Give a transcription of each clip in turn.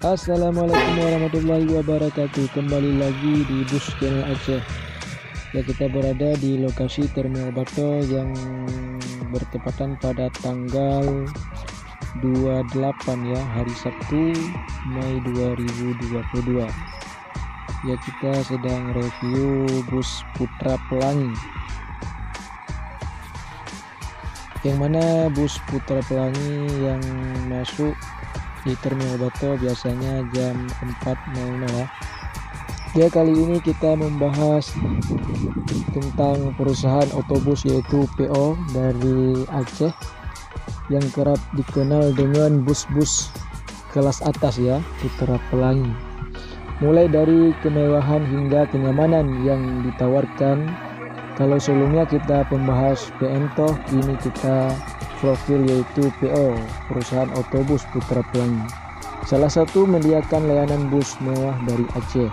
Assalamualaikum warahmatullahi wabarakatuh. Kembali lagi di Bus Channel Aceh. Ya, kita berada di lokasi Terminal Bato yang bertepatan pada tanggal 28 ya, hari Sabtu Mei 2022. Ya, kita sedang review bus Putra Pelangi. Yang mana bus Putra Pelangi yang masuk di Terminal Bato biasanya jam 4.00 ya. Ya, kali ini kita membahas tentang perusahaan otobus yaitu PO dari Aceh yang kerap dikenal dengan bus-bus kelas atas ya, Putra Pelangi. Mulai dari kemewahan hingga kenyamanan yang ditawarkan. Kalau sebelumnya kita pembahas PMTO, kini kita profil yaitu PO, perusahaan otobus Putra Pelangi. Salah satu menyediakan layanan bus mewah dari Aceh.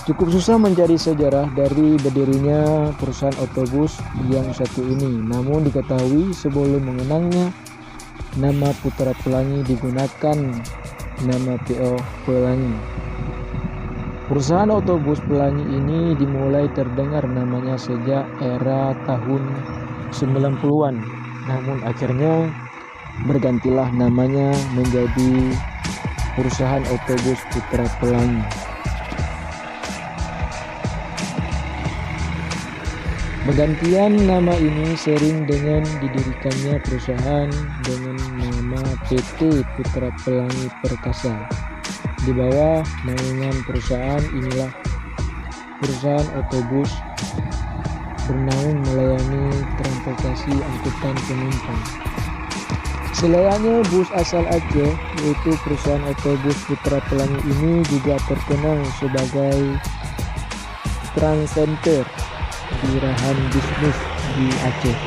Cukup susah mencari sejarah dari berdirinya perusahaan otobus yang satu ini. Namun diketahui sebelum mengenangnya, nama Putra Pelangi digunakan nama PO Pelangi. Perusahaan otobus Pelangi ini dimulai terdengar namanya sejak era tahun 90-an, namun akhirnya bergantilah namanya menjadi perusahaan otobus Putra Pelangi. Bergantian nama ini sering dengan didirikannya perusahaan dengan nama PT Putra Pelangi Perkasa. Di bawah naungan perusahaan inilah perusahaan otobus bernaung melayani transportasi angkutan penumpang. Selainnya bus asal Aceh, yaitu perusahaan otobus Putra Pelangi ini juga terkenal sebagai trendsetter birahan bisnis di Aceh.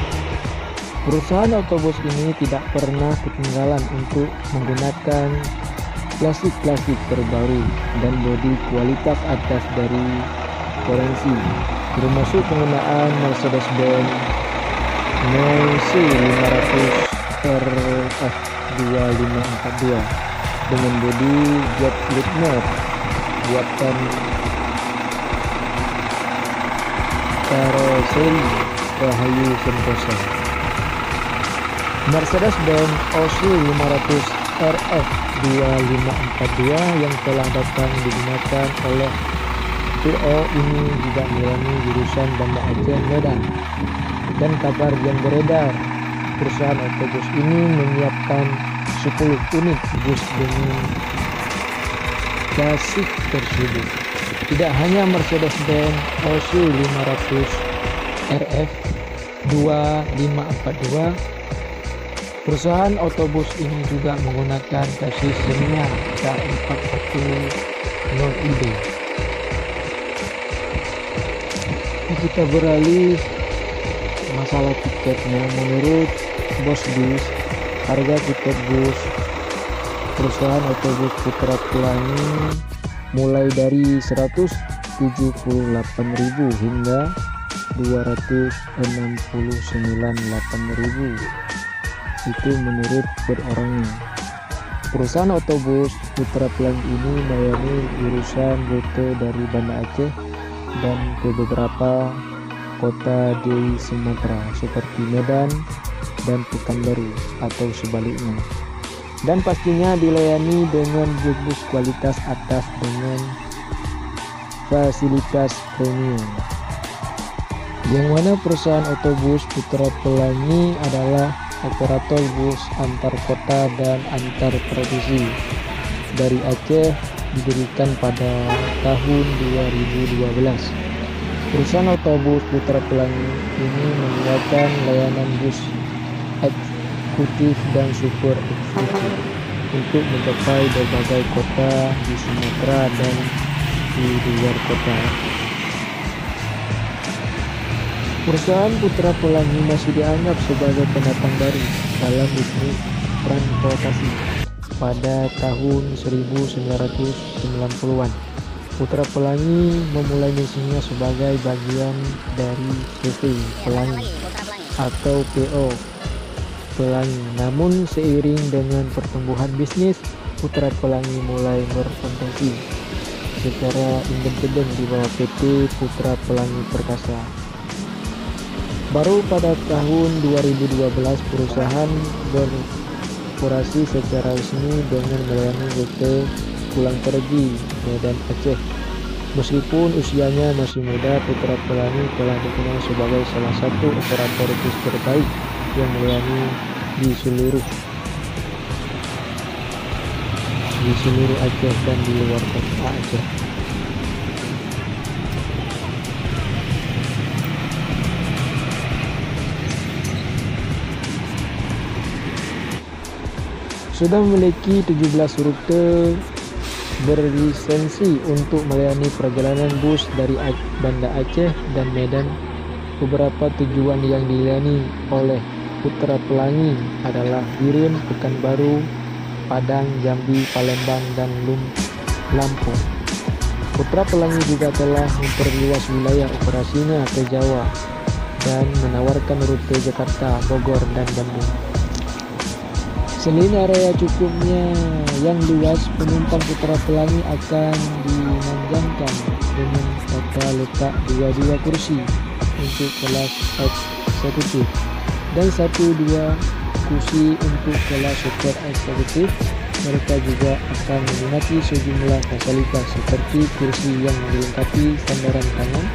Perusahaan otobus ini tidak pernah ketinggalan untuk menggunakan plastik terbaru dan bodi kualitas atas dari Korensi, termasuk penggunaan Mercedes-Benz MC500 RF 2542 dengan bodi jet Lindner buatan karoseri Rahayu Sentosa. Mercedes-Benz OC500 RF 2542 yang telah datang digunakan oleh PO ini juga melayani jurusan Banda Aceh Medan. Dan kabar yang beredar, perusahaan otobus ini menyiapkan 10 unit bus dengan chassis tersebut. Tidak hanya Mercedes-Benz OC500 RF 2542, perusahaan otobus ini juga menggunakan chassis Xenia K410IB. Kita beralih masalah tiketnya. Menurut Bos Bis, harga tiket bus perusahaan otobus Putra Pelangi mulai dari 178.000 hingga 269.800. Itu menurut per orangnya. Perusahaan otobus Putra Pelangi ini melayani urusan rute dari Banda Aceh dan ke beberapa kota di Sumatera seperti Medan dan Pekanbaru atau sebaliknya. Dan pastinya dilayani dengan bus-bus kualitas atas dengan fasilitas premium. Yang mana perusahaan otobus Putra Pelangi adalah operator bus antar kota dan antar provinsi dari Aceh, didirikan pada tahun 2012. Perusahaan otobus Putra Pelangi ini menyediakan layanan bus eksekutif dan super eksekutif untuk mencapai berbagai kota di Sumatera dan di luar kota. Perusahaan Putra Pelangi masih dianggap sebagai pendatang baru dalam bisnis transportasi pada tahun 1990-an. Putra Pelangi memulai misinya sebagai bagian dari PT Pelangi atau PO Pelangi. Namun seiring dengan pertumbuhan bisnis, Putra Pelangi mulai beroperasi secara independen di bawah PT Putra Pelangi Perkasa. Baru pada tahun 2012 perusahaan beroperasi secara resmi dengan melayani rute pulang pergi Medan Aceh. Meskipun usianya masih muda, Putra Pelangi telah dikenal sebagai salah satu operator bus terbaik yang melayani di seluruh Aceh dan di luar kota Aceh. Sudah memiliki 17 rute berlisensi untuk melayani perjalanan bus dari Banda Aceh dan Medan. Beberapa tujuan yang dilayani oleh Putra Pelangi adalah Biren, Pekanbaru, Padang, Jambi, Palembang, dan Lampung. Putra Pelangi juga telah memperluas wilayah operasinya ke Jawa dan menawarkan rute Jakarta, Bogor, dan Bandung. Selain area cukupnya yang luas, penumpang Putra Pelangi akan dimanjakan dengan tata letak 22 kursi untuk kelas eksekutif dan 1-2 kursi untuk kelas super eksekutif. Mereka juga akan menikmati sejumlah fasilitas seperti kursi yang dilengkapi sandaran tangan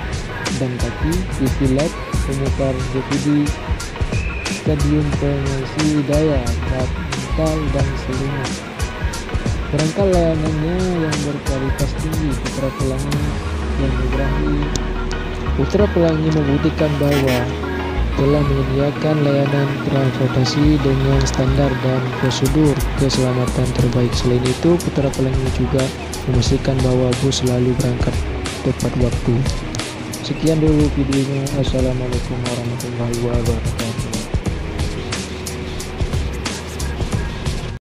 dan kaki, TV LED, pemutar DVD, stadium pengisi daya, mental, dan selimut. Perangkat layanannya yang berkualitas tinggi. Putra Pelangi membuktikan bahwa telah menyediakan layanan transportasi dengan standar dan prosedur keselamatan terbaik. Selain itu, Putra Pelangi juga memastikan bahwa bus selalu berangkat tepat waktu. Sekian dulu videonya. Assalamualaikum warahmatullahi wabarakatuh.